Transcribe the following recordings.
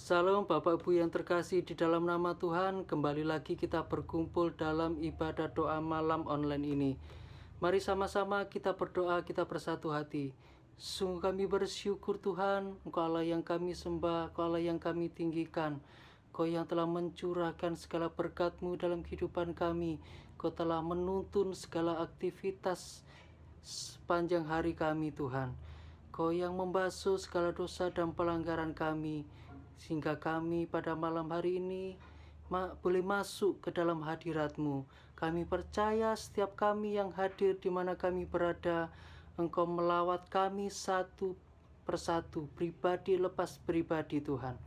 Salam Bapak Ibu yang terkasih di dalam nama Tuhan. Kembali lagi kita berkumpul dalam ibadah doa malam online ini. Mari sama-sama kita berdoa, kita bersatu hati. Sungguh kami bersyukur Tuhan, Engkau Allah yang kami sembah, Engkau Allah yang kami tinggikan. Kau yang telah mencurahkan segala berkat-Mu dalam kehidupan kami. Kau telah menuntun segala aktivitas sepanjang hari kami Tuhan. Kau yang membasuh segala dosa dan pelanggaran kami, sehingga kami pada malam hari ini boleh masuk ke dalam hadirat-Mu. Kami percaya setiap kami yang hadir di mana kami berada, Engkau melawat kami satu persatu, pribadi lepas pribadi Tuhan.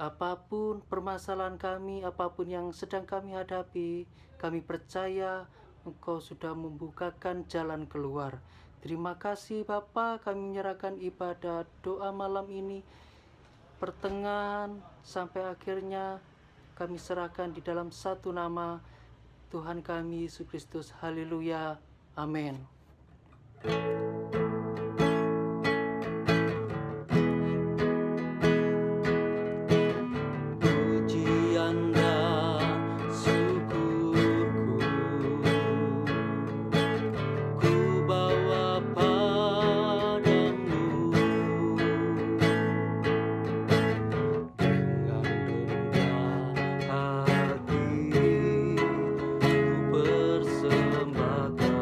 Apapun permasalahan kami, apapun yang sedang kami hadapi, kami percaya Engkau sudah membukakan jalan keluar. Terima kasih Bapa, kami menyerahkan ibadah doa malam ini pertengahan sampai akhirnya kami serahkan di dalam satu nama Tuhan kami Yesus Kristus. Haleluya. Amin. Pujian dan syukurku ku bawa padamu dengan rendah hati ku persembahkan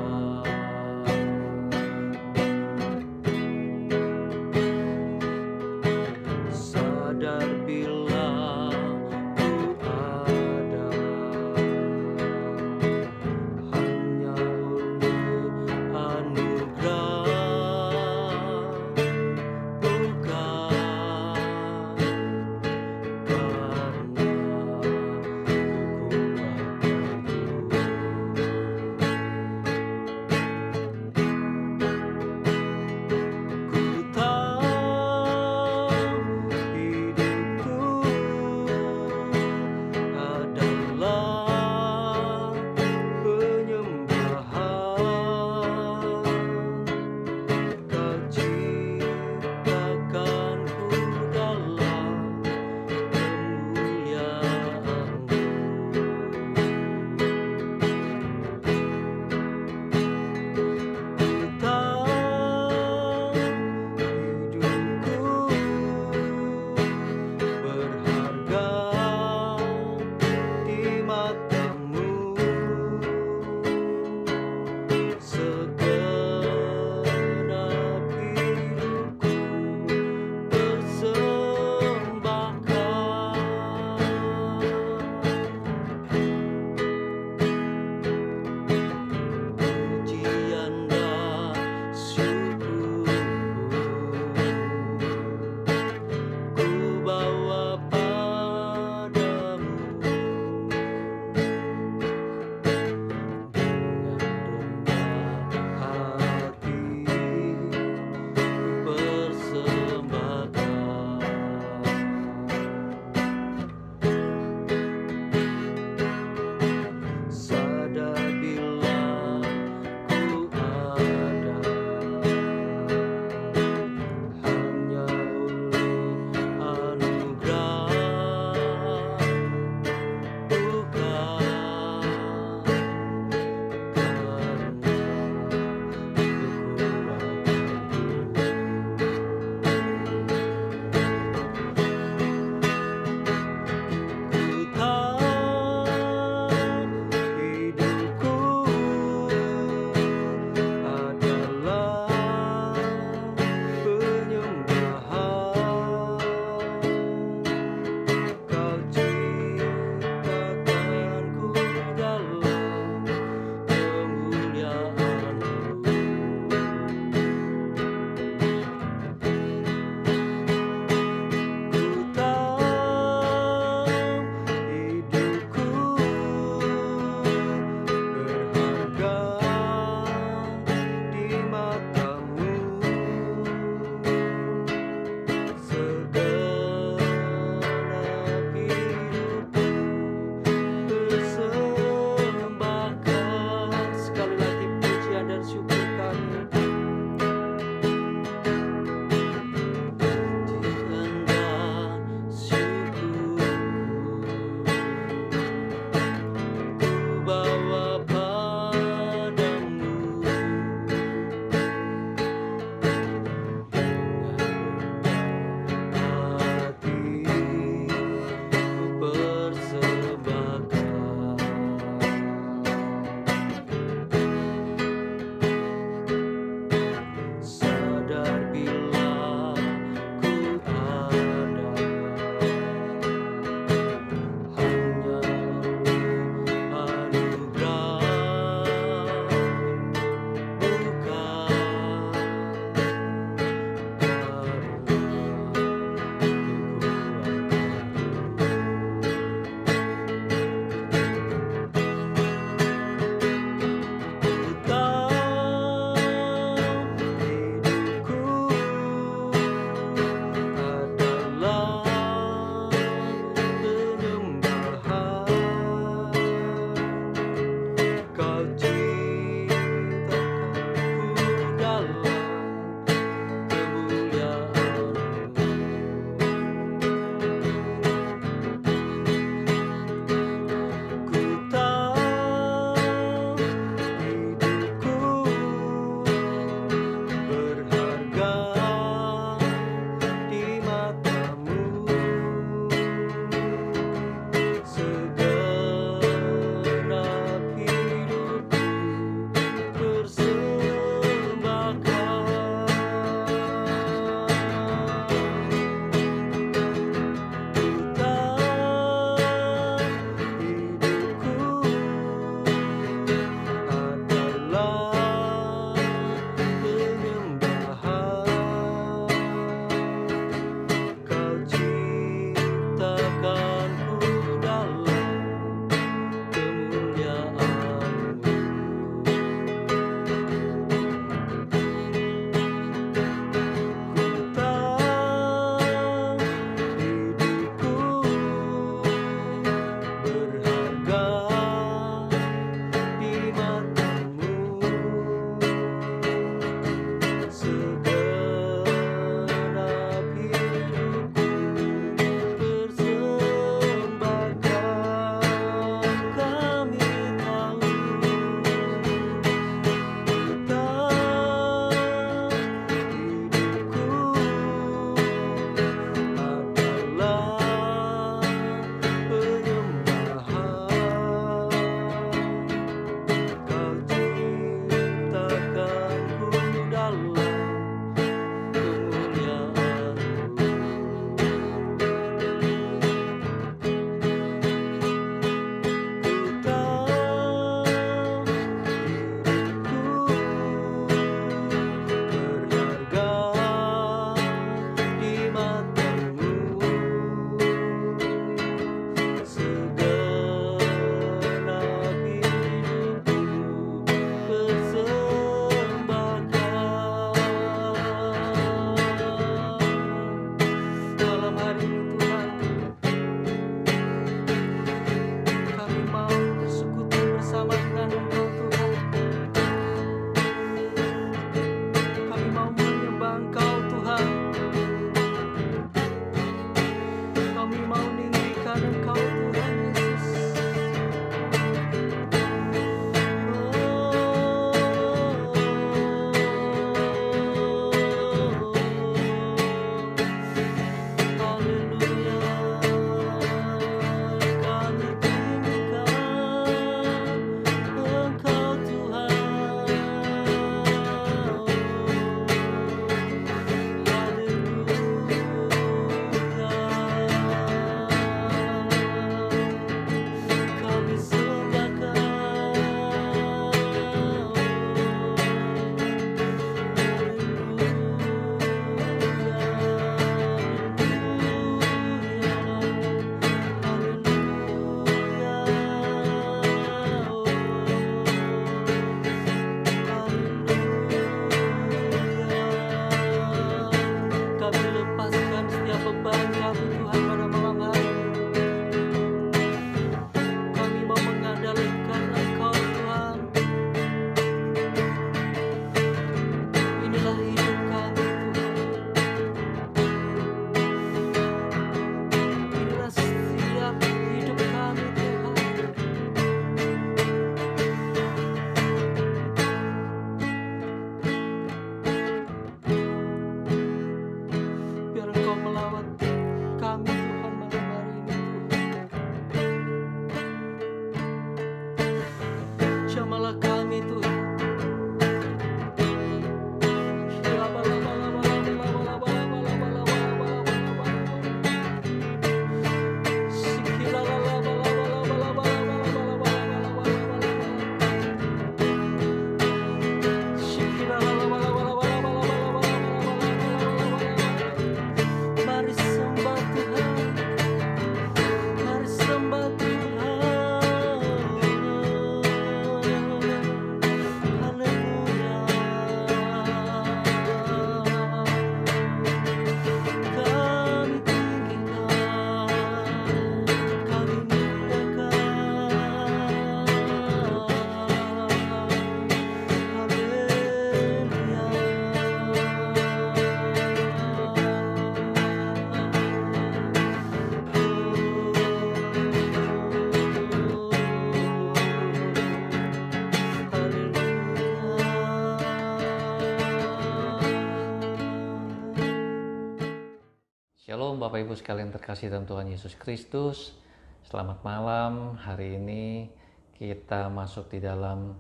Shalom Bapak Ibu sekalian terkasih dalam Tuhan Yesus Kristus. Selamat malam. Hari ini kita masuk di dalam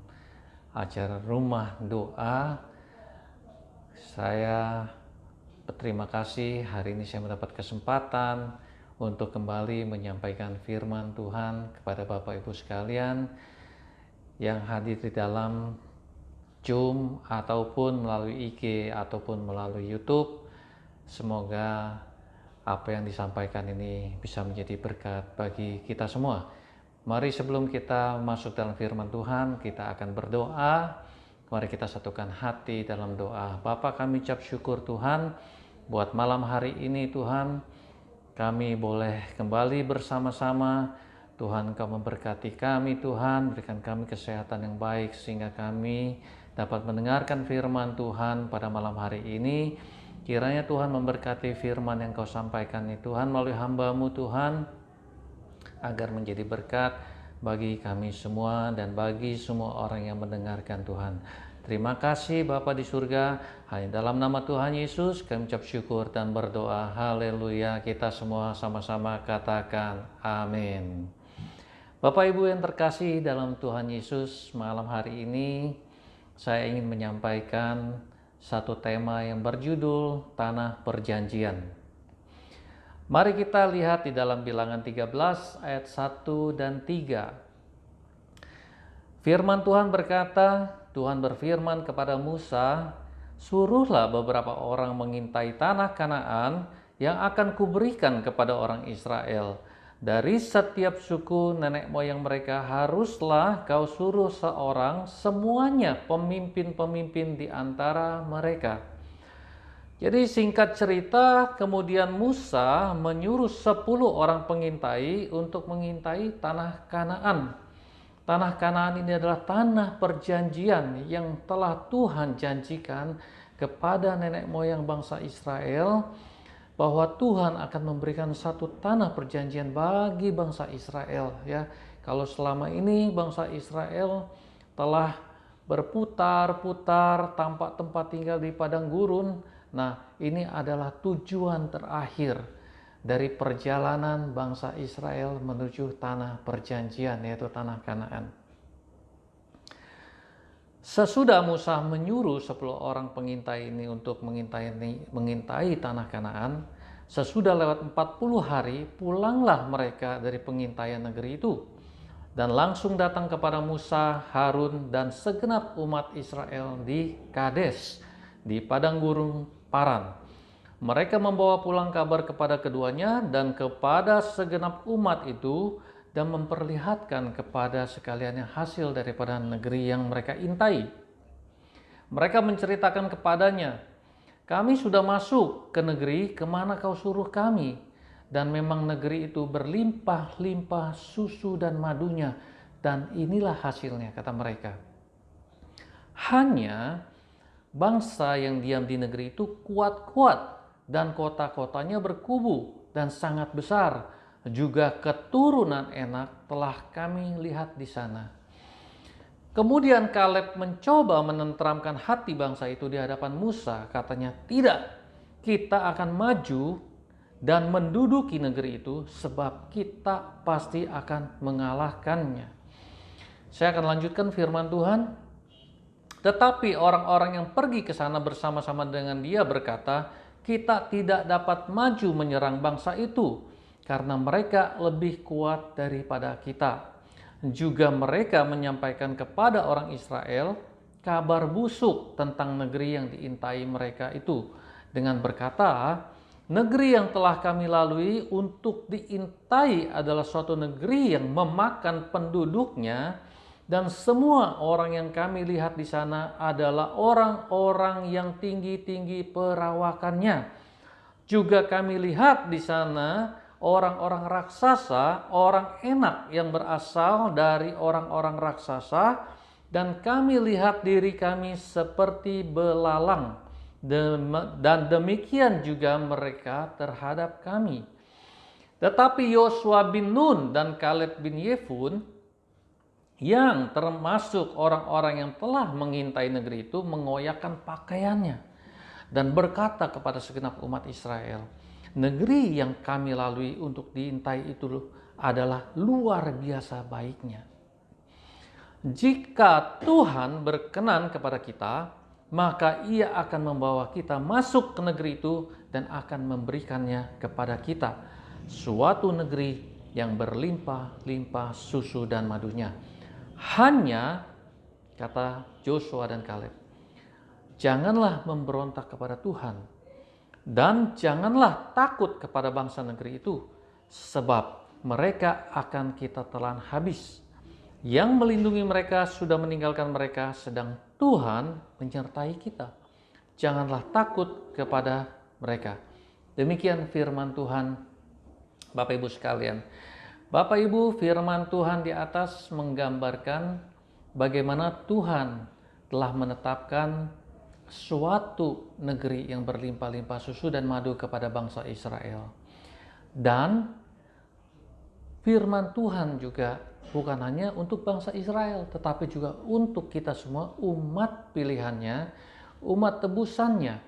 acara rumah doa. Saya berterima kasih hari ini saya mendapat kesempatan untuk kembali menyampaikan firman Tuhan kepada Bapak Ibu sekalian yang hadir di dalam Zoom ataupun melalui IG ataupun melalui YouTube. Semoga apa yang disampaikan ini bisa menjadi berkat bagi kita semua. Mari sebelum kita masuk dalam firman Tuhan, kita akan berdoa. Mari kita satukan hati dalam doa. Bapa, kami ucap syukur Tuhan buat malam hari ini Tuhan. Kami boleh kembali bersama-sama. Tuhan, Engkau memberkati kami Tuhan, berikan kami kesehatan yang baik sehingga kami dapat mendengarkan firman Tuhan pada malam hari ini. Kiranya Tuhan memberkati firman yang Kau sampaikan ini Tuhan melalui hamba-Mu Tuhan, agar menjadi berkat bagi kami semua dan bagi semua orang yang mendengarkan Tuhan. Terima kasih Bapa di surga, hanya dalam nama Tuhan Yesus kami ucap syukur dan berdoa. Haleluya. Kita semua sama-sama katakan amin. Bapak Ibu yang terkasih dalam Tuhan Yesus, malam hari ini saya ingin menyampaikan satu tema yang berjudul Tanah Perjanjian. Mari kita lihat di dalam Bilangan 13 ayat 1 dan 3. Firman Tuhan berkata, Tuhan berfirman kepada Musa, "Suruhlah beberapa orang mengintai tanah Kanaan yang akan kuberikan kepada orang Israel. Dari setiap suku nenek moyang mereka haruslah kau suruh seorang, semuanya pemimpin-pemimpin di antara mereka." Jadi singkat cerita, kemudian Musa menyuruh 10 orang pengintai untuk mengintai tanah Kanaan. Tanah Kanaan ini adalah tanah perjanjian yang telah Tuhan janjikan kepada nenek moyang bangsa Israel, bahwa Tuhan akan memberikan satu tanah perjanjian bagi bangsa Israel. Ya, kalau selama ini bangsa Israel telah berputar-putar tanpa tempat tinggal di padang gurun, nah ini adalah tujuan terakhir dari perjalanan bangsa Israel menuju tanah perjanjian, yaitu tanah Kanaan. Sesudah Musa menyuruh 10 orang pengintai ini untuk mengintai tanah Kanaan, sesudah lewat 40 hari pulanglah mereka dari pengintaian negeri itu dan langsung datang kepada Musa, Harun dan segenap umat Israel di Kades, di padang gurun Paran. Mereka membawa pulang kabar kepada keduanya dan kepada segenap umat itu, dan memperlihatkan kepada sekaliannya hasil daripada negeri yang mereka intai. Mereka menceritakan kepadanya, "Kami sudah masuk ke negeri kemana kau suruh kami, dan memang negeri itu berlimpah-limpah susu dan madunya, dan inilah hasilnya," kata mereka. "Hanya bangsa yang diam di negeri itu kuat-kuat, dan kota-kotanya berkubu dan sangat besar. Juga keturunan enak telah kami lihat di sana." Kemudian Kaleb mencoba menenteramkan hati bangsa itu di hadapan Musa. Katanya, "Tidak, kita akan maju dan menduduki negeri itu, sebab kita pasti akan mengalahkannya." Saya akan lanjutkan firman Tuhan. Tetapi orang-orang yang pergi ke sana bersama-sama dengan dia berkata, "Kita tidak dapat maju menyerang bangsa itu, karena mereka lebih kuat daripada kita." Juga mereka menyampaikan kepada orang Israel kabar busuk tentang negeri yang diintai mereka itu, dengan berkata, "Negeri yang telah kami lalui untuk diintai adalah suatu negeri yang memakan penduduknya, dan semua orang yang kami lihat di sana adalah orang-orang yang tinggi-tinggi perawakannya. Juga kami lihat di sana orang-orang raksasa, orang enak yang berasal dari orang-orang raksasa, dan kami lihat diri kami seperti belalang, dan demikian juga mereka terhadap kami." Tetapi Yosua bin Nun dan Kaleb bin Yefun, yang termasuk orang-orang yang telah mengintai negeri itu, mengoyakkan pakaiannya dan berkata kepada segenap umat Israel, Negeri yang kami lalui untuk diintai itu adalah luar biasa baiknya. Jika Tuhan berkenan kepada kita, maka Ia akan membawa kita masuk ke negeri itu dan akan memberikannya kepada kita. Suatu negeri yang berlimpah-limpah susu dan madunya. Hanya, kata Joshua dan Kaleb, janganlah memberontak kepada Tuhan dan janganlah takut kepada bangsa negeri itu, sebab mereka akan kita telan habis. Yang melindungi mereka sudah meninggalkan mereka, sedang Tuhan menyertai kita. Janganlah takut kepada mereka. Demikian firman Tuhan, Bapak Ibu sekalian. Bapak Ibu, firman Tuhan di atas menggambarkan bagaimana Tuhan telah menetapkan suatu negeri yang berlimpah-limpah susu dan madu kepada bangsa Israel. Dan firman Tuhan juga bukan hanya untuk bangsa Israel, tetapi juga untuk kita semua, umat pilihannya, umat tebusannya.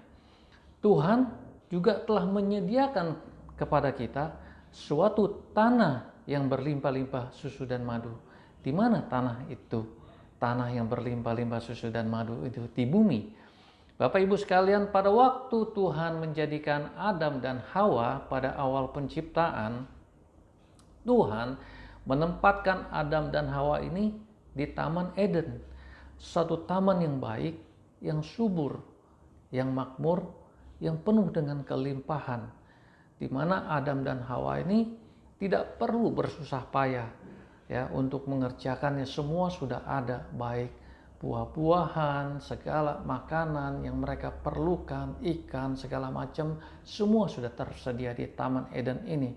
Tuhan juga telah menyediakan kepada kita suatu tanah yang berlimpah-limpah susu dan madu. Di mana tanah itu? Tanah yang berlimpah-limpah susu dan madu itu di bumi. Bapak Ibu sekalian, pada waktu Tuhan menjadikan Adam dan Hawa pada awal penciptaan, Tuhan menempatkan Adam dan Hawa ini di Taman Eden, suatu taman yang baik, yang subur, yang makmur, yang penuh dengan kelimpahan, di mana Adam dan Hawa ini tidak perlu bersusah payah ya untuk mengerjakannya. Semua sudah ada, baik buah-buahan, segala makanan yang mereka perlukan, ikan segala macam, semua sudah tersedia di Taman Eden ini.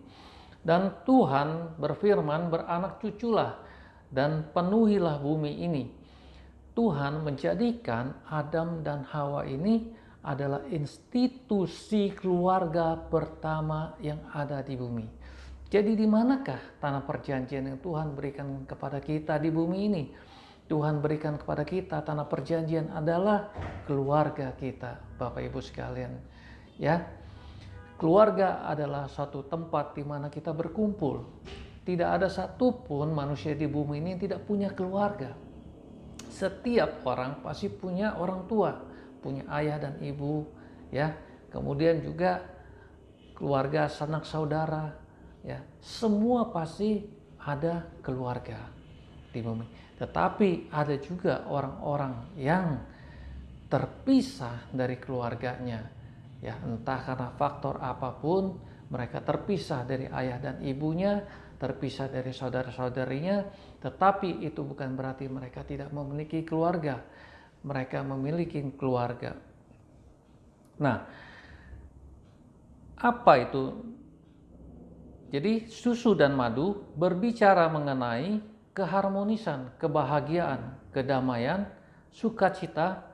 Dan Tuhan berfirman, beranak cuculah dan penuhilah bumi ini. Tuhan menjadikan Adam dan Hawa ini adalah institusi keluarga pertama yang ada di bumi. Jadi di manakah tanah perjanjian yang Tuhan berikan kepada kita di bumi ini? Tuhan berikan kepada kita tanah perjanjian adalah keluarga kita, Bapak Ibu sekalian. Ya, keluarga adalah satu tempat di mana kita berkumpul. Tidak ada satupun manusia di bumi ini yang tidak punya keluarga. Setiap orang pasti punya orang tua, punya ayah dan ibu, ya. Kemudian juga keluarga sanak saudara, ya. Semua pasti ada keluarga di bumi. Tetapi ada juga orang-orang yang terpisah dari keluarganya. Ya, entah karena faktor apapun, mereka terpisah dari ayah dan ibunya, terpisah dari saudara-saudarinya, tetapi itu bukan berarti mereka tidak memiliki keluarga. Mereka memiliki keluarga. Nah, apa itu? Jadi susu dan madu berbicara mengenai keharmonisan, kebahagiaan, kedamaian, sukacita,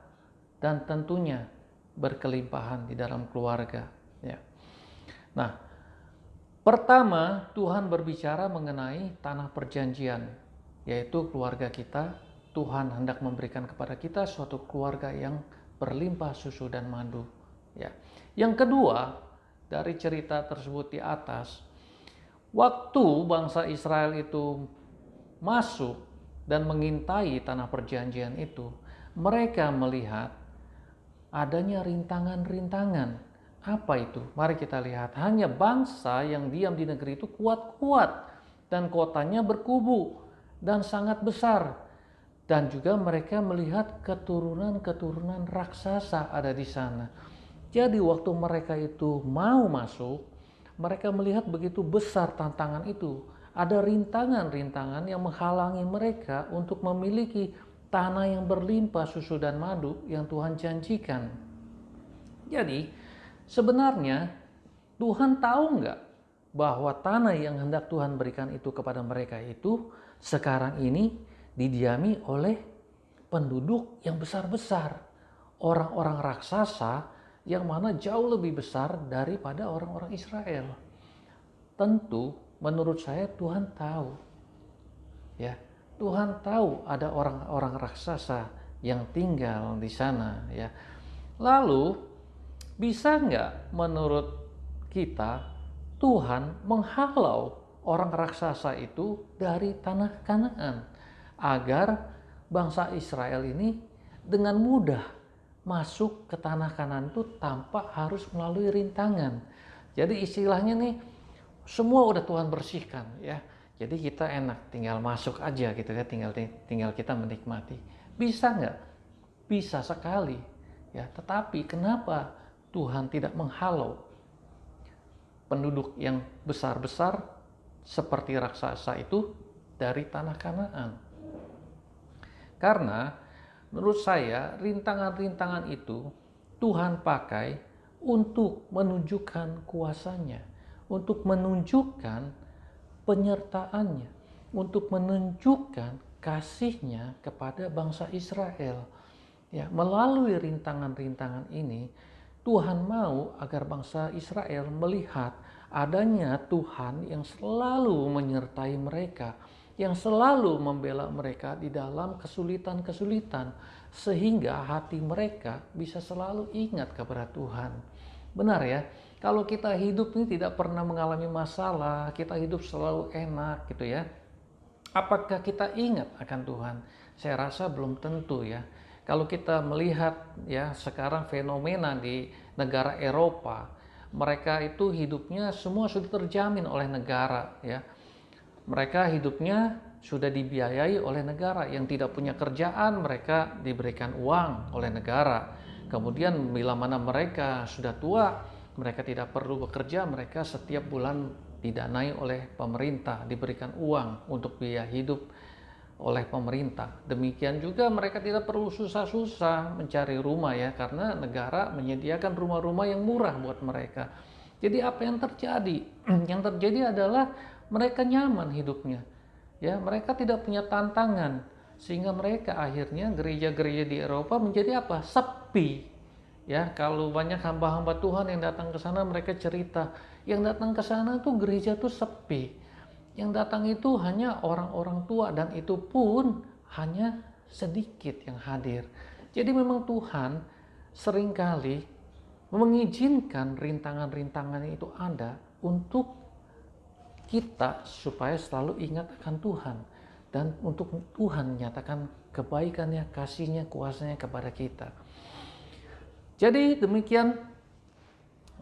dan tentunya berkelimpahan di dalam keluarga. Ya. Nah, pertama Tuhan berbicara mengenai tanah perjanjian, yaitu keluarga kita. Tuhan hendak memberikan kepada kita suatu keluarga yang berlimpah susu dan madu. Ya. Yang kedua, dari cerita tersebut di atas, waktu bangsa Israel itu masuk dan mengintai tanah perjanjian itu, mereka melihat adanya rintangan-rintangan. Apa itu? Mari kita lihat. Hanya bangsa yang diam di negeri itu kuat-kuat dan kotanya berkubu dan sangat besar. Dan juga mereka melihat keturunan-keturunan raksasa ada di sana. Jadi waktu mereka itu mau masuk, mereka melihat begitu besar tantangan itu. Ada rintangan-rintangan yang menghalangi mereka untuk memiliki tanah yang berlimpah susu dan madu yang Tuhan janjikan. Jadi sebenarnya Tuhan tahu nggak bahwa tanah yang hendak Tuhan berikan itu kepada mereka itu sekarang ini didiami oleh penduduk yang besar-besar, orang-orang raksasa yang mana jauh lebih besar daripada orang-orang Israel. Tentu menurut saya Tuhan tahu, ya, Tuhan tahu ada orang-orang raksasa yang tinggal di sana, ya. Lalu bisa nggak menurut kita Tuhan menghalau orang raksasa itu dari tanah Kanaan agar bangsa Israel ini dengan mudah masuk ke tanah Kanaan itu tanpa harus melalui rintangan. Jadi istilahnya nih, semua udah Tuhan bersihkan ya. Jadi kita enak tinggal masuk aja gitu ya, tinggal kita menikmati. Bisa nggak? Bisa sekali ya. Tetapi kenapa Tuhan tidak menghalau penduduk yang besar-besar seperti raksasa itu dari tanah Kanaan? Karena menurut saya rintangan-rintangan itu Tuhan pakai untuk menunjukkan kuasanya, untuk menunjukkan penyertaannya, untuk menunjukkan kasihnya kepada bangsa Israel. Ya, melalui rintangan-rintangan ini Tuhan mau agar bangsa Israel melihat adanya Tuhan yang selalu menyertai mereka, yang selalu membela mereka di dalam kesulitan-kesulitan, sehingga hati mereka bisa selalu ingat kepada Tuhan. Benar ya, kalau kita hidup ini tidak pernah mengalami masalah, kita hidup selalu enak gitu ya, apakah kita ingat akan Tuhan? Saya rasa belum tentu ya. Kalau kita melihat ya sekarang fenomena di negara Eropa, mereka itu hidupnya semua sudah terjamin oleh negara ya. Mereka hidupnya sudah dibiayai oleh negara. Yang tidak punya kerjaan mereka diberikan uang oleh negara. Kemudian bila mana mereka sudah tua, mereka tidak perlu bekerja, mereka setiap bulan didanai oleh pemerintah, diberikan uang untuk biaya hidup oleh pemerintah. Demikian juga mereka tidak perlu susah-susah mencari rumah ya, karena negara menyediakan rumah-rumah yang murah buat mereka. Jadi apa yang terjadi? Yang terjadi adalah mereka nyaman hidupnya. Ya, mereka tidak punya tantangan, sehingga mereka akhirnya gereja-gereja di Eropa menjadi apa? Sepi. Ya, kalau banyak hamba-hamba Tuhan yang datang ke sana, mereka cerita, yang datang ke sana tuh gereja tuh sepi. Yang datang itu hanya orang-orang tua, dan itu pun hanya sedikit yang hadir. Jadi memang Tuhan seringkali mengizinkan rintangan-rintangan itu ada untuk kita supaya selalu ingat akan Tuhan, dan untuk Tuhan menyatakan kebaikannya, kasihnya, kuasanya kepada kita. Jadi demikian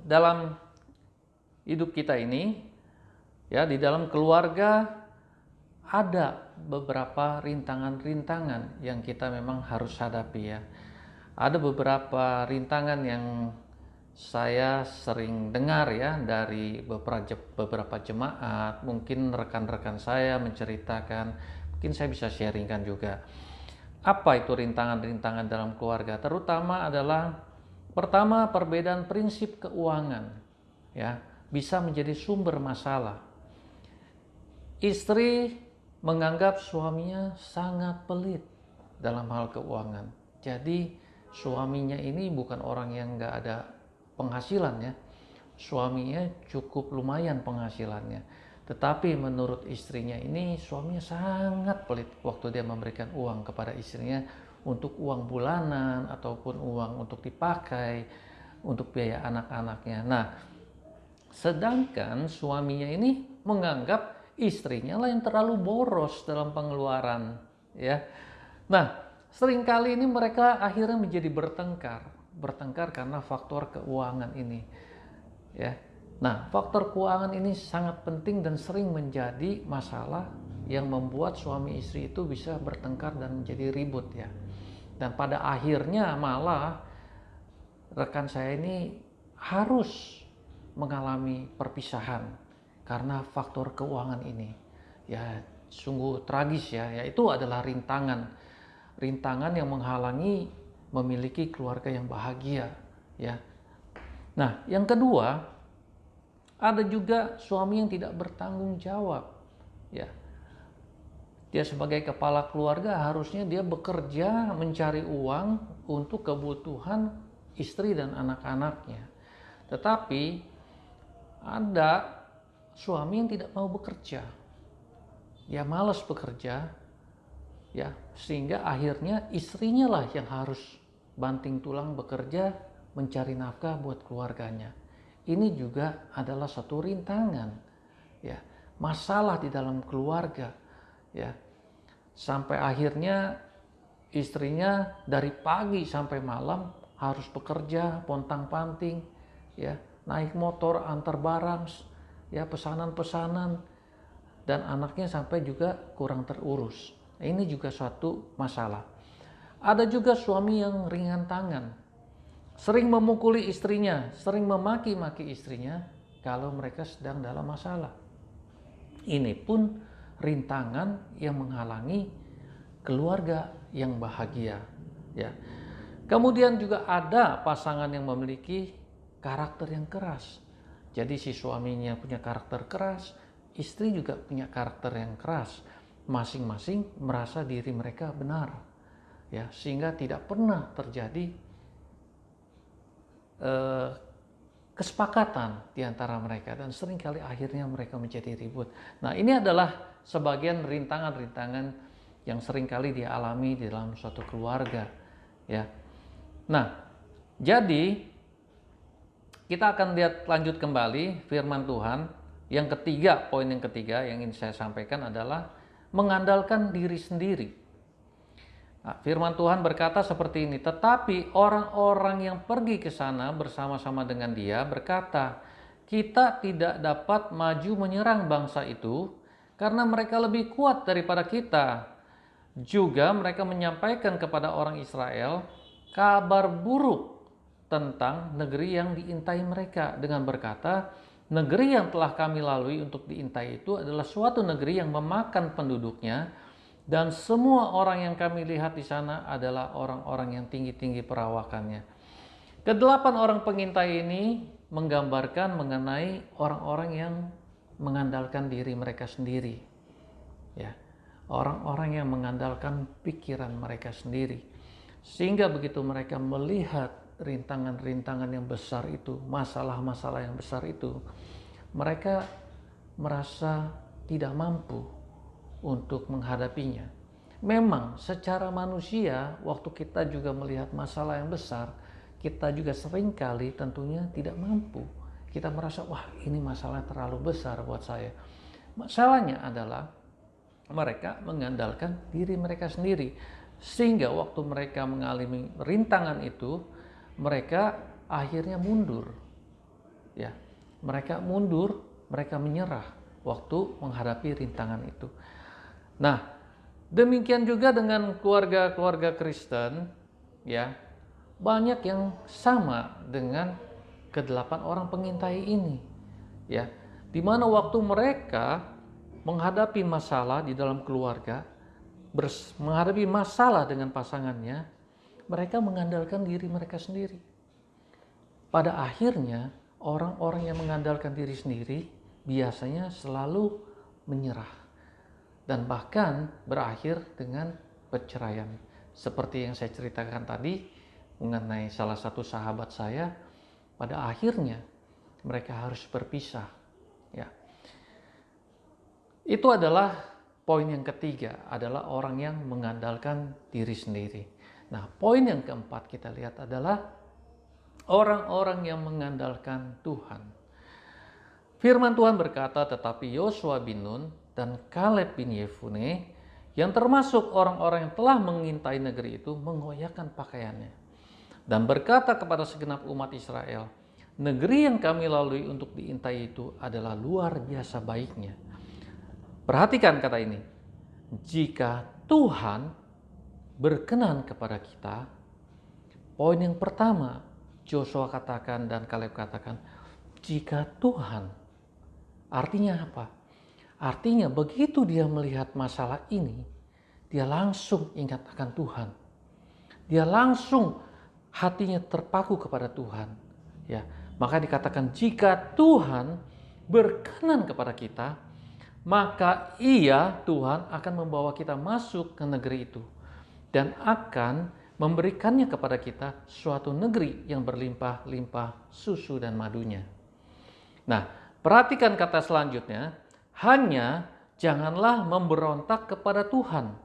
dalam hidup kita ini ya, di dalam keluarga ada beberapa rintangan-rintangan yang kita memang harus hadapi ya. Ada beberapa rintangan yang saya sering dengar ya dari beberapa jemaat, mungkin rekan-rekan saya menceritakan, mungkin saya bisa sharingkan juga. Apa itu rintangan-rintangan dalam keluarga? Terutama adalah pertama, perbedaan prinsip keuangan ya, bisa menjadi sumber masalah. Istri menganggap suaminya sangat pelit dalam hal keuangan. Jadi suaminya ini bukan orang yang nggak ada penghasilan ya, suaminya cukup lumayan penghasilannya, tetapi menurut istrinya ini suaminya sangat pelit waktu dia memberikan uang kepada istrinya untuk uang bulanan ataupun uang untuk dipakai untuk biaya anak-anaknya. Nah, sedangkan suaminya ini menganggap istrinya lah yang terlalu boros dalam pengeluaran ya. Nah, seringkali ini mereka akhirnya menjadi bertengkar karena faktor keuangan ini ya. Nah, faktor keuangan ini sangat penting dan sering menjadi masalah yang membuat suami istri itu bisa bertengkar dan menjadi ribut ya. Dan pada akhirnya malah rekan saya ini harus mengalami perpisahan karena faktor keuangan ini. Ya, sungguh tragis ya. Itu adalah rintangan yang menghalangi memiliki keluarga yang bahagia ya. Nah, yang kedua, ada juga suami yang tidak bertanggung jawab ya. Dia sebagai kepala keluarga harusnya dia bekerja mencari uang untuk kebutuhan istri dan anak-anaknya. Tetapi ada suami yang tidak mau bekerja. Dia malas bekerja ya, sehingga akhirnya istrinya lah yang harus banting tulang bekerja mencari nafkah buat keluarganya. ini juga adalah satu rintangan, ya, masalah di dalam keluarga, ya, sampai akhirnya istrinya dari pagi sampai malam harus bekerja, pontang-panting, ya, naik motor antar barang, ya, pesanan-pesanan, dan anaknya sampai juga kurang terurus. Ini juga suatu masalah. Ada juga suami yang ringan tangan, sering memukuli istrinya, sering memaki-maki istrinya kalau mereka sedang dalam masalah. Ini pun rintangan yang menghalangi keluarga yang bahagia, ya. Kemudian juga ada pasangan yang memiliki karakter yang keras. Jadi si suaminya punya karakter keras, istri juga punya karakter yang keras. Masing-masing merasa diri mereka benar, ya, sehingga tidak pernah terjadi kesepakatan di antara mereka, dan seringkali akhirnya mereka menjadi ribut. Nah, ini adalah sebagian rintangan-rintangan yang seringkali dialami di dalam suatu keluarga, ya. Nah, jadi kita akan lihat lanjut kembali firman Tuhan. Yang ketiga, poin yang ketiga yang ingin saya sampaikan adalah mengandalkan diri sendiri. Nah, firman Tuhan berkata seperti ini, tetapi orang-orang yang pergi ke sana bersama-sama dengan dia berkata, kita tidak dapat maju menyerang bangsa itu karena mereka lebih kuat daripada kita. Juga mereka menyampaikan kepada orang Israel kabar buruk tentang negeri yang diintai mereka dengan berkata, negeri yang telah kami lalui untuk diintai itu adalah suatu negeri yang memakan penduduknya, dan semua orang yang kami lihat di sana adalah orang-orang yang tinggi-tinggi perawakannya. Kedelapan orang pengintai ini menggambarkan mengenai orang-orang yang mengandalkan diri mereka sendiri, ya, orang-orang yang mengandalkan pikiran mereka sendiri, sehingga begitu mereka melihat rintangan-rintangan yang besar itu, masalah-masalah yang besar itu, mereka merasa tidak mampu untuk menghadapinya. Memang secara manusia, waktu kita juga melihat masalah yang besar, kita juga seringkali tentunya tidak mampu. Kita merasa, wah, ini masalah terlalu besar buat saya. Masalahnya adalah mereka mengandalkan diri mereka sendiri, sehingga waktu mereka mengalami rintangan itu, mereka akhirnya mundur, ya. Mereka mundur, mereka menyerah waktu menghadapi rintangan itu. Nah, demikian juga dengan keluarga-keluarga Kristen, ya, banyak yang sama dengan kedelapan orang pengintai ini, ya, di mana waktu mereka menghadapi masalah di dalam keluarga, menghadapi masalah dengan pasangannya, mereka mengandalkan diri mereka sendiri. Pada akhirnya, orang-orang yang mengandalkan diri sendiri biasanya selalu menyerah dan bahkan berakhir dengan perceraian. Seperti yang saya ceritakan tadi mengenai salah satu sahabat saya, pada akhirnya mereka harus berpisah, ya. Itu adalah poin yang ketiga, adalah orang yang mengandalkan diri sendiri. Nah, poin yang keempat kita lihat adalah orang-orang yang mengandalkan Tuhan. Firman Tuhan berkata, tetapi Yosua bin Nun dan Kaleb bin Yefune yang termasuk orang-orang yang telah mengintai negeri itu menggoyahkan pakaiannya dan berkata kepada segenap umat Israel, negeri yang kami lalui untuk diintai itu adalah luar biasa baiknya. Perhatikan kata ini, jika Tuhan berkenan kepada kita. Poin yang pertama, Joshua katakan dan Kaleb katakan, jika Tuhan, artinya apa? Artinya begitu dia melihat masalah ini, dia langsung ingat akan Tuhan. Dia langsung hatinya terpaku kepada Tuhan, ya. Maka dikatakan jika Tuhan berkenan kepada kita, maka Ia, Tuhan, akan membawa kita masuk ke negeri itu dan akan memberikannya kepada kita suatu negeri yang berlimpah-limpah susu dan madunya. Nah, perhatikan kata selanjutnya, hanya janganlah memberontak kepada Tuhan.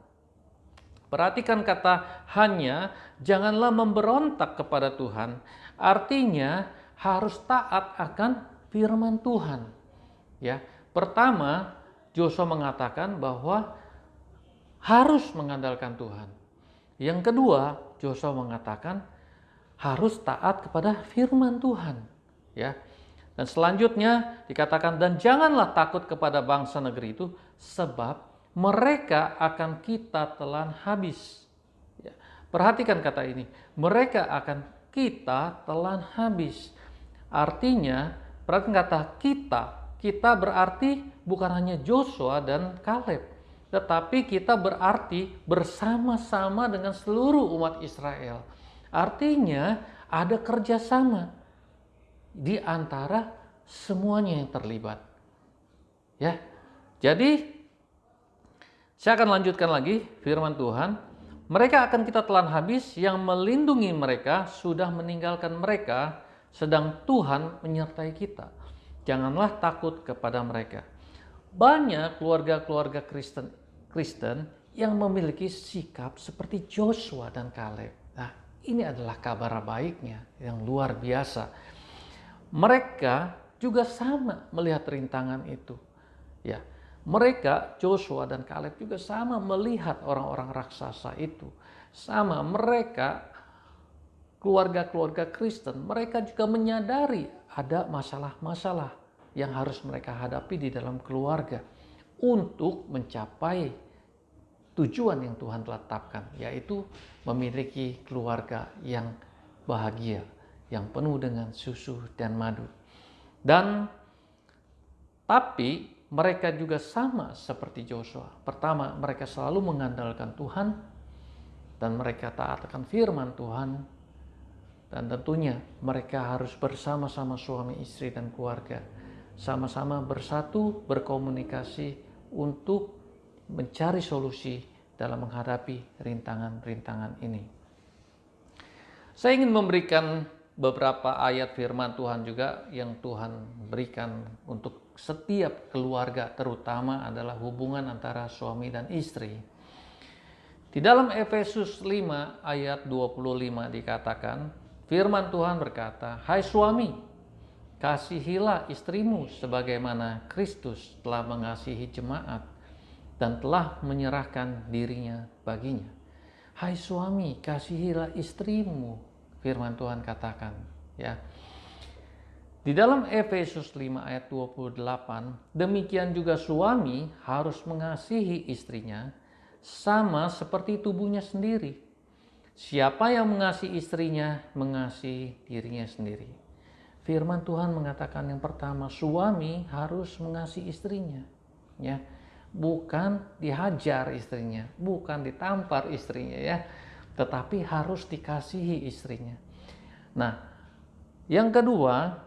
Perhatikan kata hanya janganlah memberontak kepada Tuhan. Artinya harus taat akan firman Tuhan. Ya, pertama Joshua mengatakan bahwa harus mengandalkan Tuhan. Yang kedua, Joshua mengatakan harus taat kepada firman Tuhan. Ya. Dan selanjutnya dikatakan, dan janganlah takut kepada bangsa negeri itu, sebab mereka akan kita telan habis. Ya. Perhatikan kata ini, mereka akan kita telan habis. Artinya, perhatikan kata kita berarti bukan hanya Joshua dan Kaleb, tetapi kita berarti bersama-sama dengan seluruh umat Israel. Artinya ada kerjasama di antara semuanya yang terlibat. Ya, jadi saya akan lanjutkan lagi firman Tuhan. Mereka akan kita telan habis, yang melindungi mereka sudah meninggalkan mereka, sedang Tuhan menyertai kita. Janganlah takut kepada mereka. Banyak keluarga-keluarga Kristen yang memiliki sikap seperti Joshua dan Kaleb. Nah, ini adalah kabar baiknya yang luar biasa. Mereka juga sama melihat rintangan itu. Ya, mereka Joshua dan Kaleb juga sama melihat orang-orang raksasa itu. Sama mereka keluarga-keluarga Kristen, mereka juga menyadari ada masalah-masalah yang harus mereka hadapi di dalam keluarga untuk mencapai tujuan yang Tuhan tetapkan, yaitu memiliki keluarga yang bahagia, yang penuh dengan susu dan madu. Dan tapi mereka juga sama seperti Joshua. Pertama, mereka selalu mengandalkan Tuhan dan mereka taat akan firman Tuhan. Dan tentunya mereka harus bersama-sama suami, istri, dan keluarga. Sama-sama bersatu, berkomunikasi untuk mencari solusi dalam menghadapi rintangan-rintangan ini. Saya ingin memberikan beberapa ayat firman Tuhan juga yang Tuhan berikan untuk setiap keluarga, terutama adalah hubungan antara suami dan istri. Di dalam Efesus 5 ayat 25 dikatakan, firman Tuhan berkata, "Hai suami, kasihilah istrimu sebagaimana Kristus telah mengasihi jemaat dan telah menyerahkan dirinya baginya." Hai suami, kasihilah istrimu, firman Tuhan katakan, ya. Di dalam Efesus 5 ayat 28, demikian juga suami harus mengasihi istrinya sama seperti tubuhnya sendiri. Siapa yang mengasihi istrinya, mengasihi dirinya sendiri. Firman Tuhan mengatakan yang pertama, suami harus mengasihi istrinya, ya. Bukan dihajar istrinya, bukan ditampar istrinya, ya. Tetapi harus dikasihi istrinya. Nah, yang kedua,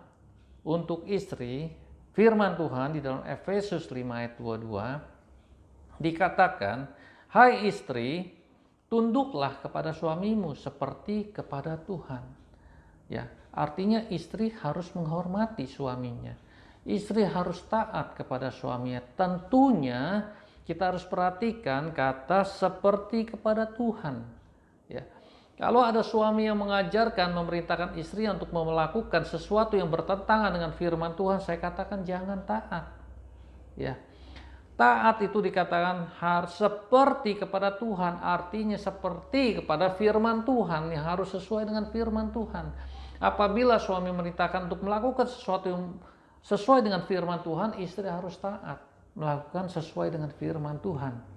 untuk istri, firman Tuhan di dalam Efesus 5 ayat 22 dikatakan, "Hai istri, tunduklah kepada suamimu seperti kepada Tuhan." Ya, artinya istri harus menghormati suaminya. Istri harus taat kepada suaminya. Tentunya kita harus perhatikan kata seperti kepada Tuhan. Ya. Kalau ada suami yang mengajarkan, memerintahkan istri untuk melakukan sesuatu yang bertentangan dengan firman Tuhan, saya katakan jangan taat. Ya. Taat itu dikatakan harus seperti kepada Tuhan, artinya seperti kepada firman Tuhan yang harus sesuai dengan firman Tuhan. Apabila suami memerintahkan untuk melakukan sesuatu yang sesuai dengan firman Tuhan, istri harus taat, melakukan sesuai dengan firman Tuhan.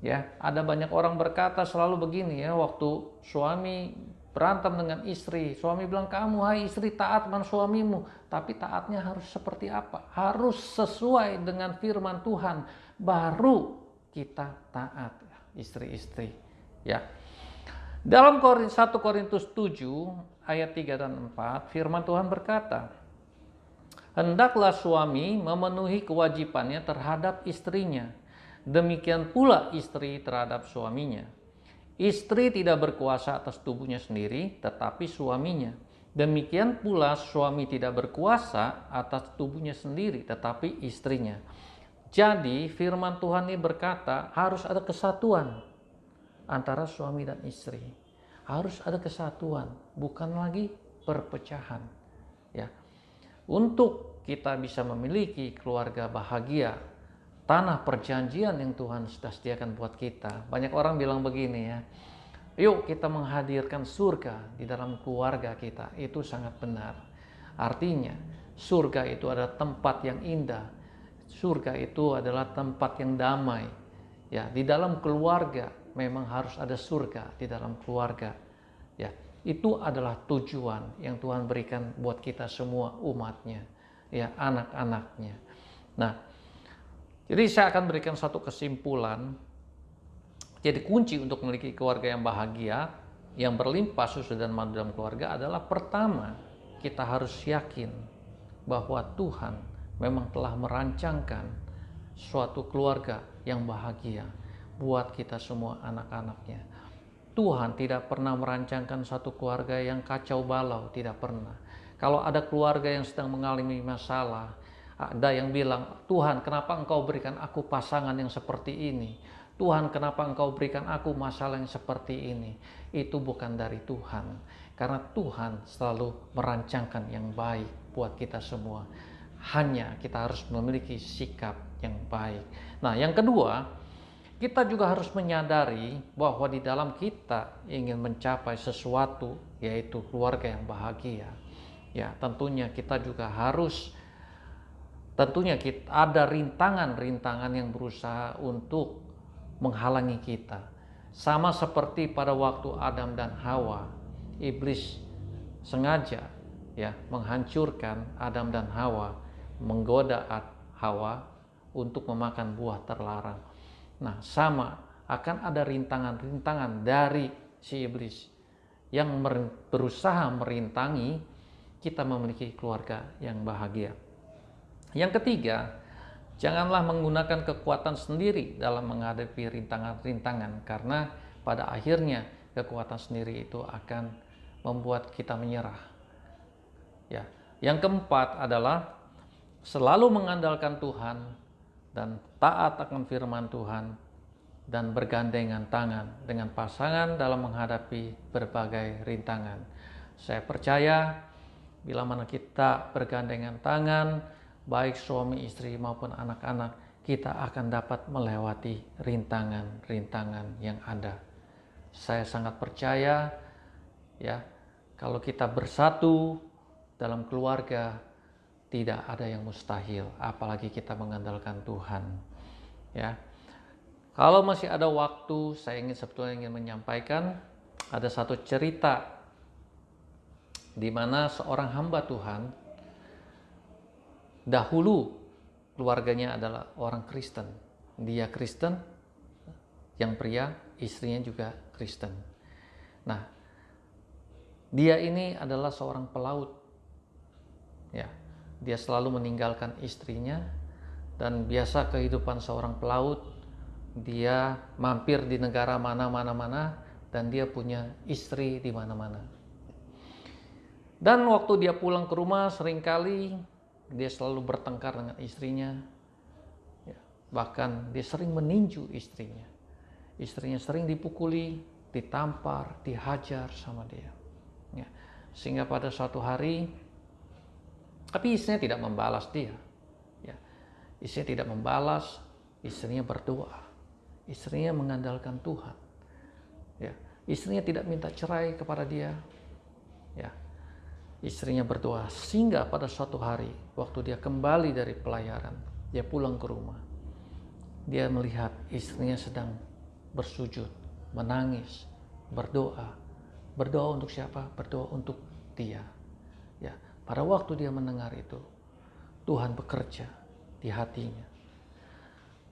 Ya, ada banyak orang berkata selalu begini, ya, waktu suami berantem dengan istri, suami bilang, "Kamu hai istri taat sama suamimu." Tapi taatnya harus seperti apa? Harus sesuai dengan firman Tuhan, baru kita taat, istri-istri. Ya. Dalam 1 Korintus 7 ayat 3 dan 4, firman Tuhan berkata, "Hendaklah suami memenuhi kewajibannya terhadap istrinya, demikian pula istri terhadap suaminya. Istri tidak berkuasa atas tubuhnya sendiri, tetapi suaminya. Demikian pula suami tidak berkuasa atas tubuhnya sendiri, tetapi istrinya." Jadi firman Tuhan ini berkata harus ada kesatuan antara suami dan istri. Harus ada kesatuan, bukan lagi perpecahan. Ya, untuk kita bisa memiliki keluarga bahagia, tanah perjanjian yang Tuhan sudah sediakan buat kita. Banyak orang bilang begini ya, yuk kita menghadirkan surga di dalam keluarga kita. Itu sangat benar. Artinya surga itu adalah tempat yang indah. Surga itu adalah tempat yang damai. Ya, di dalam keluarga memang harus ada surga di dalam keluarga. Ya, itu adalah tujuan yang Tuhan berikan buat kita semua umatnya, ya, anak-anaknya. Nah, jadi saya akan berikan satu kesimpulan. Jadi kunci untuk memiliki keluarga yang bahagia, yang berlimpah susu dan madu dalam keluarga adalah pertama, kita harus yakin bahwa Tuhan memang telah merancangkan suatu keluarga yang bahagia buat kita semua anak-anaknya. Tuhan tidak pernah merancangkan satu keluarga yang kacau balau, tidak pernah. Kalau ada keluarga yang sedang mengalami masalah, ada yang bilang, Tuhan kenapa engkau berikan aku pasangan yang seperti ini? Tuhan kenapa engkau berikan aku masalah yang seperti ini? Itu bukan dari Tuhan. Karena Tuhan selalu merancangkan yang baik buat kita semua. Hanya kita harus memiliki sikap yang baik. Nah, yang kedua, kita juga harus menyadari bahwa di dalam kita ingin mencapai sesuatu, yaitu keluarga yang bahagia. Ya, tentunya kita juga harus, ada rintangan-rintangan yang berusaha untuk menghalangi kita. Sama seperti pada waktu Adam dan Hawa, iblis sengaja ya menghancurkan Adam dan Hawa, menggoda Hawa untuk memakan buah terlarang. Nah, sama akan ada rintangan-rintangan dari si iblis yang berusaha merintangi kita memiliki keluarga yang bahagia. Yang ketiga, janganlah menggunakan kekuatan sendiri dalam menghadapi rintangan-rintangan, karena pada akhirnya kekuatan sendiri itu akan membuat kita menyerah. Ya. Yang keempat adalah selalu mengandalkan Tuhan dan taat akan firman Tuhan dan bergandengan tangan dengan pasangan dalam menghadapi berbagai rintangan. Saya percaya bila mana kita bergandengan tangan, baik suami istri maupun anak-anak, kita akan dapat melewati rintangan-rintangan yang ada. Saya sangat percaya ya, kalau kita bersatu dalam keluarga, tidak ada yang mustahil, apalagi kita mengandalkan Tuhan. Ya, kalau masih ada waktu, saya sebetulnya ingin menyampaikan ada satu cerita di mana seorang hamba Tuhan, dahulu keluarganya adalah orang Kristen. Dia Kristen, yang pria, istrinya juga Kristen. Nah, dia ini adalah seorang pelaut. Ya, dia selalu meninggalkan istrinya, dan biasa kehidupan seorang pelaut, dia mampir di negara mana-mana dan dia punya istri di mana-mana. Dan waktu dia pulang ke rumah, seringkali dia selalu bertengkar dengan istrinya. Ya, bahkan dia sering meninju istrinya. Istrinya sering dipukuli, ditampar, dihajar sama dia. Ya, sehingga pada suatu hari, tapi istrinya tidak membalas dia. Ya, istrinya tidak membalas, istrinya berdoa. Istrinya mengandalkan Tuhan. Ya, istrinya tidak minta cerai kepada dia. Ya, istrinya berdoa, sehingga pada suatu hari waktu dia kembali dari pelayaran, dia pulang ke rumah, dia melihat istrinya sedang bersujud, menangis, berdoa. Berdoa untuk siapa? Berdoa untuk dia. Ya, pada waktu dia mendengar itu, Tuhan bekerja di hatinya.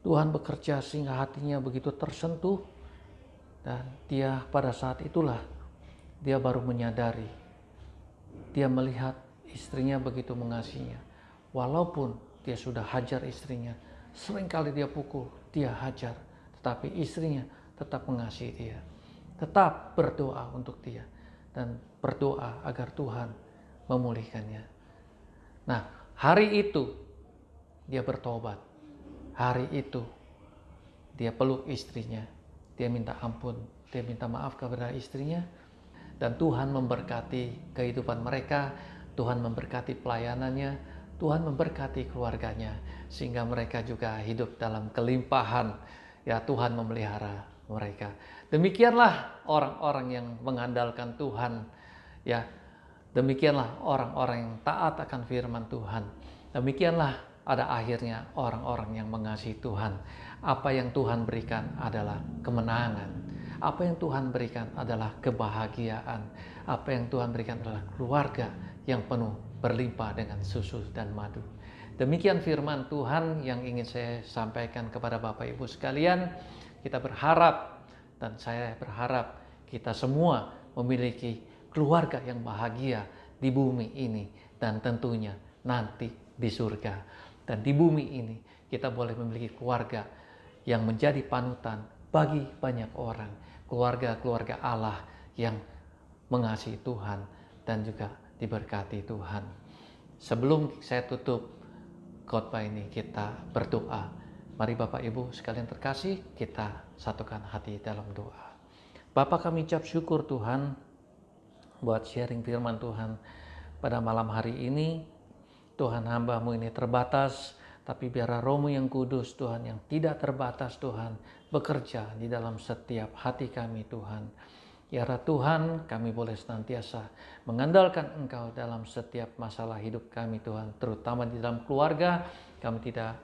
Tuhan bekerja sehingga hatinya begitu tersentuh, dan dia pada saat itulah dia baru menyadari. Dia melihat istrinya begitu mengasihinya. Walaupun dia sudah hajar istrinya, seringkali dia pukul, dia hajar, tetapi istrinya tetap mengasihi dia, tetap berdoa untuk dia, dan berdoa agar Tuhan memulihkannya. Nah, hari itu dia bertobat. Hari itu dia peluk istrinya, dia minta ampun, dia minta maaf kepada istrinya, dan Tuhan memberkati kehidupan mereka. Tuhan memberkati pelayanannya, Tuhan memberkati keluarganya, sehingga mereka juga hidup dalam kelimpahan. Ya, Tuhan memelihara mereka. Demikianlah orang-orang yang mengandalkan Tuhan. Ya, demikianlah orang-orang yang taat akan firman Tuhan. Demikianlah ada akhirnya orang-orang yang mengasihi Tuhan. Apa yang Tuhan berikan adalah kemenangan. Apa yang Tuhan berikan adalah kebahagiaan. Apa yang Tuhan berikan adalah keluarga yang penuh berlimpah dengan susu dan madu. Demikian firman Tuhan yang ingin saya sampaikan kepada Bapak Ibu sekalian. Kita berharap, dan saya berharap kita semua memiliki keluarga yang bahagia di bumi ini, dan tentunya nanti di surga. Dan di bumi ini kita boleh memiliki keluarga yang menjadi panutan bagi banyak orang, keluarga-keluarga Allah yang mengasihi Tuhan dan juga diberkati Tuhan. Sebelum saya tutup khotbah ini, kita berdoa. Mari Bapak Ibu sekalian terkasih, kita satukan hati dalam doa. Bapa, kami ucap syukur Tuhan buat sharing firman Tuhan pada malam hari ini. Tuhan, hamba-Mu ini terbatas, tapi biarlah Roh-Mu yang kudus Tuhan, yang tidak terbatas Tuhan, bekerja di dalam setiap hati kami Tuhan. Ya Tuhan, kami boleh senantiasa mengandalkan Engkau dalam setiap masalah hidup kami Tuhan, terutama di dalam keluarga. Kami tidak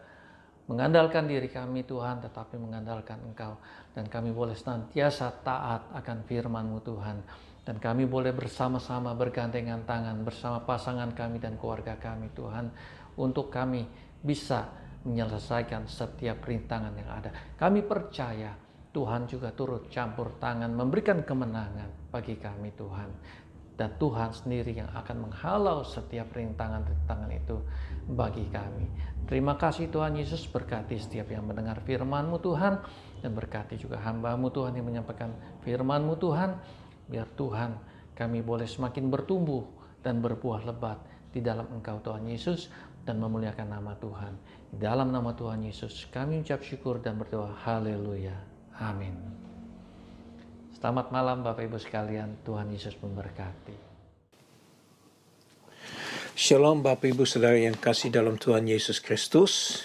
mengandalkan diri kami Tuhan, tetapi mengandalkan Engkau. Dan kami boleh senantiasa taat akan firman-Mu Tuhan. Dan kami boleh bersama-sama bergandengan tangan bersama pasangan kami dan keluarga kami Tuhan, untuk kami bisa menyelesaikan setiap rintangan yang ada. Kami percaya Tuhan juga turut campur tangan memberikan kemenangan bagi kami Tuhan. Dan Tuhan sendiri yang akan menghalau setiap rintangan-rintangan itu bagi kami. Terima kasih Tuhan Yesus, berkati setiap yang mendengar firman-Mu Tuhan, dan berkati juga hamba-Mu Tuhan yang menyampaikan firman-Mu Tuhan. Biar Tuhan kami boleh semakin bertumbuh dan berbuah lebat di dalam Engkau Tuhan Yesus, dan memuliakan nama Tuhan. Di dalam nama Tuhan Yesus kami ucap syukur dan berdoa. Haleluya. Amin. Selamat malam Bapak Ibu sekalian. Tuhan Yesus memberkati. Shalom Bapak Ibu Saudara yang kasih dalam Tuhan Yesus Kristus.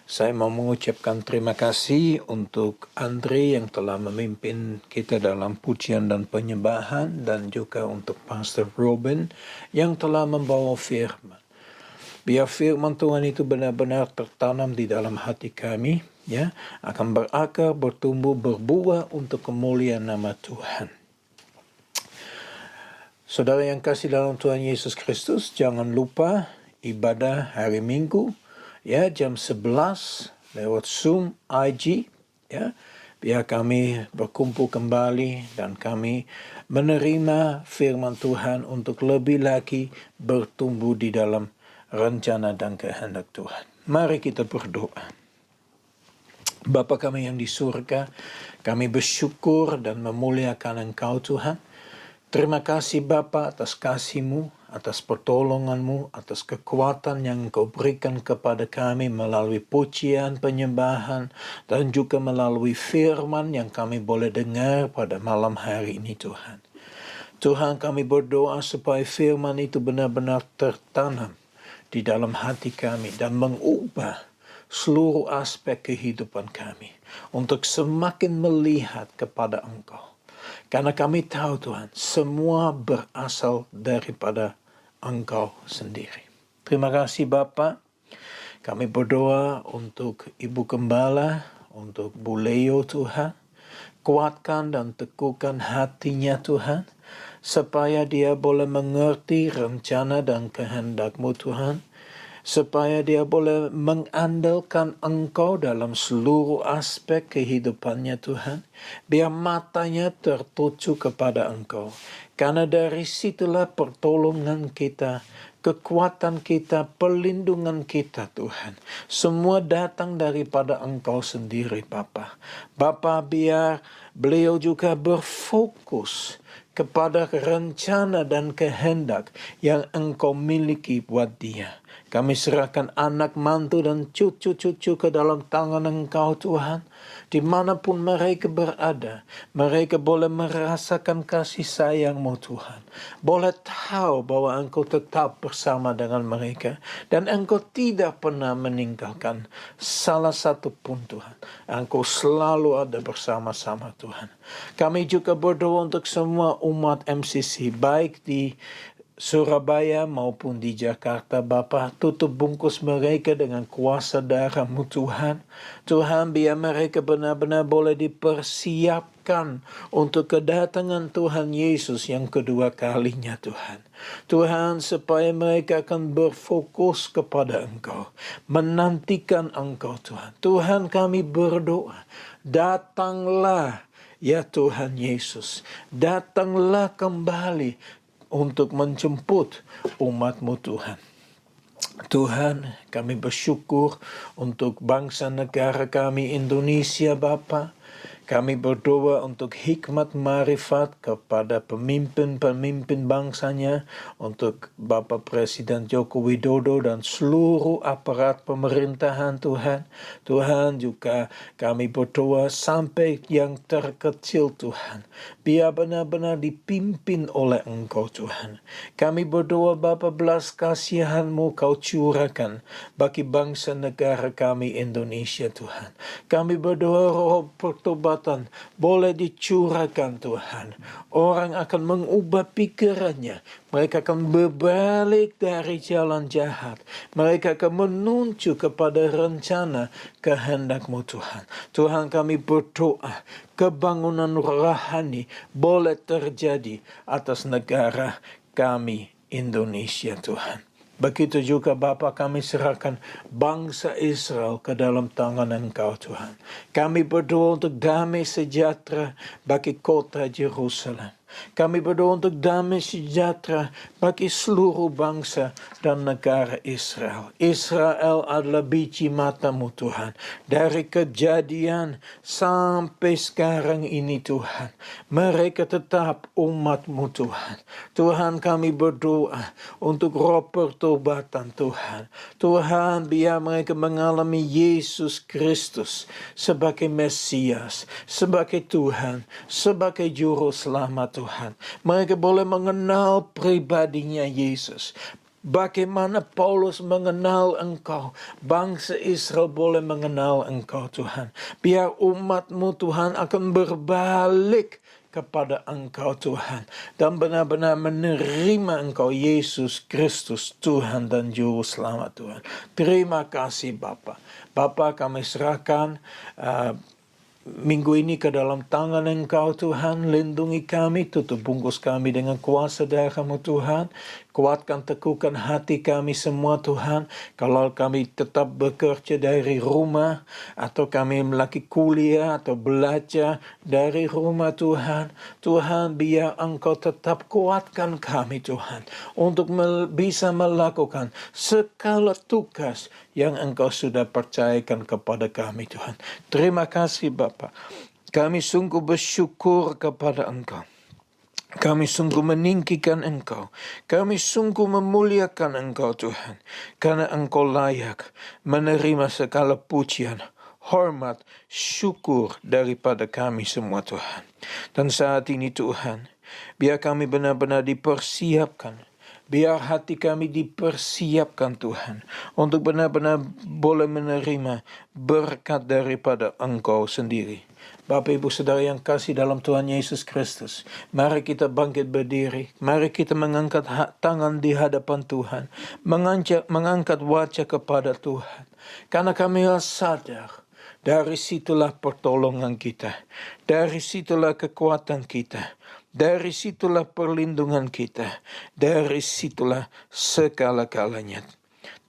Saya mau mengucapkan terima kasih untuk Andre yang telah memimpin kita dalam pujian dan penyembahan, dan juga untuk Pastor Robin yang telah membawa firman. Biar firman Tuhan itu benar-benar tertanam di dalam hati kami, ya, akan berakar, bertumbuh, berbuah untuk kemuliaan nama Tuhan. Saudara yang kasih dalam Tuhan Yesus Kristus, jangan lupa ibadah hari Minggu, ya, jam 11 lewat Zoom IG, ya, biar kami berkumpul kembali dan kami menerima firman Tuhan untuk lebih lagi bertumbuh di dalam rencana dan kehendak Tuhan. Mari kita berdoa. Bapa kami yang di surga, kami bersyukur dan memuliakan Engkau Tuhan. Terima kasih Bapa atas kasih-Mu, atas pertolongan-Mu, atas kekuatan yang Engkau berikan kepada kami melalui pujian, penyembahan, dan juga melalui firman yang kami boleh dengar pada malam hari ini Tuhan. Tuhan, kami berdoa supaya firman itu benar-benar tertanam di dalam hati kami dan mengubah seluruh aspek kehidupan kami untuk semakin melihat kepada Engkau. Karena kami tahu Tuhan, semua berasal daripada Engkau sendiri. Terima kasih Bapa. Kami berdoa untuk Ibu Gembala, untuk Bu Leo Tuhan. Kuatkan dan teguhkan hatinya Tuhan, supaya dia boleh mengerti rencana dan kehendak-Mu Tuhan. Supaya dia boleh mengandalkan Engkau dalam seluruh aspek kehidupannya Tuhan. Biar matanya tertuju kepada Engkau. Karena dari situlah pertolongan kita, kekuatan kita, perlindungan kita Tuhan. Semua datang daripada Engkau sendiri Bapa. Bapa, biar beliau juga berfokus kepada rencana dan kehendak yang Engkau miliki buat dia. Kami serahkan anak, mantu, dan cucu-cucu ke dalam tangan Engkau Tuhan. Dimanapun mereka berada, mereka boleh merasakan kasih sayang-Mu Tuhan. Boleh tahu bahwa Engkau tetap bersama dengan mereka. Dan Engkau tidak pernah meninggalkan salah satu pun Tuhan. Engkau selalu ada bersama-sama Tuhan. Kami juga berdoa untuk semua umat MCC, baik di Surabaya maupun di Jakarta, Bapa, tutup bungkus mereka dengan kuasa darah-Mu Tuhan. Tuhan, biar mereka benar-benar boleh dipersiapkan untuk kedatangan Tuhan Yesus yang kedua kalinya Tuhan. Tuhan, supaya mereka akan berfokus kepada Engkau, menantikan Engkau Tuhan. Tuhan, kami berdoa, datanglah ya Tuhan Yesus, datanglah kembali untuk menjemput umat-Mu Tuhan. Tuhan, kami bersyukur untuk bangsa negara kami Indonesia Bapa. Kami berdoa untuk hikmat marifat kepada pemimpin-pemimpin bangsanya, untuk Bapak Presiden Joko Widodo dan seluruh aparat pemerintahan Tuhan. Tuhan, juga kami berdoa sampai yang terkecil Tuhan, biar benar-benar dipimpin oleh Engkau Tuhan. Kami berdoa Bapa, belas kasihan-Mu Kau curahkan bagi bangsa negara kami Indonesia Tuhan. Kami berdoa roh pertobatan boleh dicurahkan Tuhan. Orang akan mengubah pikirannya. Mereka akan berbalik dari jalan jahat. Mereka akan menunjuk kepada rencana kehendak-Mu Tuhan. Tuhan, kami berdoa kebangunan rohani boleh terjadi atas negara kami Indonesia Tuhan. Begitu juga Bapa, kami serahkan bangsa Israel ke dalam tangan Engkau Tuhan. Kami berdoa untuk damai sejahtera bagi kota Yerusalem. Kami berdoa untuk damai sejahtera bagi seluruh bangsa dan negara Israel. Israel adalah biji mata-Mu Tuhan. Dari kejadian sampai sekarang ini Tuhan, mereka tetap umat-Mu Tuhan. Tuhan, kami berdoa untuk roh pertobatan Tuhan. Tuhan, biar mereka mengalami Yesus Kristus sebagai Mesias, sebagai Tuhan, sebagai Juru Selamat Tuhan. Mereka boleh mengenal pribadinya Yesus. Bagaimana Paulus mengenal Engkau, bangsa Israel boleh mengenal Engkau Tuhan. Biar umat-Mu Tuhan akan berbalik kepada Engkau Tuhan, dan benar-benar menerima Engkau Yesus Kristus Tuhan dan Juru Selamat Tuhan. Terima kasih Bapa. Bapa, kami serahkan minggu ini ke dalam tangan Engkau Tuhan. Lindungi kami, tutup bungkus kami dengan kuasa darah-Mu Tuhan. Kuatkan, teguhkan hati kami semua Tuhan. Kalau kami tetap bekerja dari rumah, atau kami lagi kuliah atau belajar dari rumah Tuhan, Tuhan, biar Engkau tetap kuatkan kami Tuhan, untuk bisa melakukan segala tugas yang Engkau sudah percayakan kepada kami Tuhan. Terima kasih Bapa. Kami sungguh bersyukur kepada Engkau. Kami sungguh meninggikan Engkau. Kami sungguh memuliakan Engkau Tuhan. Karena Engkau layak menerima segala pujian, hormat, syukur daripada kami semua Tuhan. Dan saat ini Tuhan, biar kami benar-benar dipersiapkan. Biar hati kami dipersiapkan Tuhan, untuk benar-benar boleh menerima berkat daripada Engkau sendiri. Bapak Ibu Saudara yang kasih dalam Tuhan Yesus Kristus, mari kita bangkit berdiri, mari kita mengangkat tangan di hadapan Tuhan, mengangkat wajah kepada Tuhan. Karena kami sadar, dari situlah pertolongan kita, dari situlah kekuatan kita, dari situlah perlindungan kita, dari situlah segala-galanya.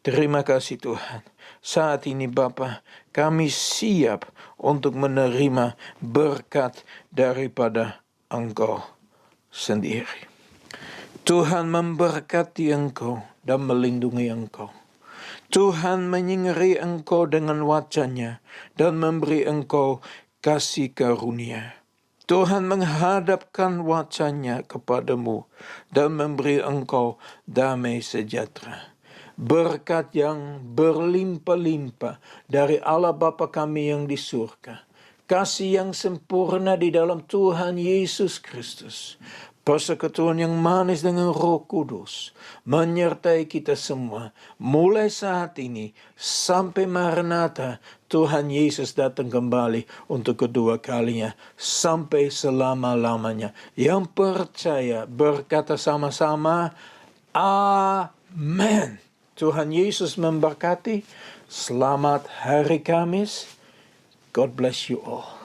Terima kasih Tuhan. Saat ini Bapa, kami siap untuk menerima berkat daripada Engkau sendiri. Tuhan memberkati Engkau dan melindungi Engkau. Tuhan menyingeri Engkau dengan wajah-Nya dan memberi Engkau kasih karunia. Tuhan menghadapkan wajah-Nya kepadamu dan memberi Engkau damai sejahtera. berkat yang berlimpah-limpah dari Allah Bapa kami yang di surga, kasih yang sempurna di dalam Tuhan Yesus Kristus, persekutuan yang manis dengan Roh Kudus, menyertai kita semua, mulai saat ini sampai Maranatha, Tuhan Yesus datang kembali untuk kedua kalinya, sampai selama-lamanya. Yang percaya berkata sama-sama, Amin. Tuhan Yesus memberkati. Selamat hari Kamis. God bless you all.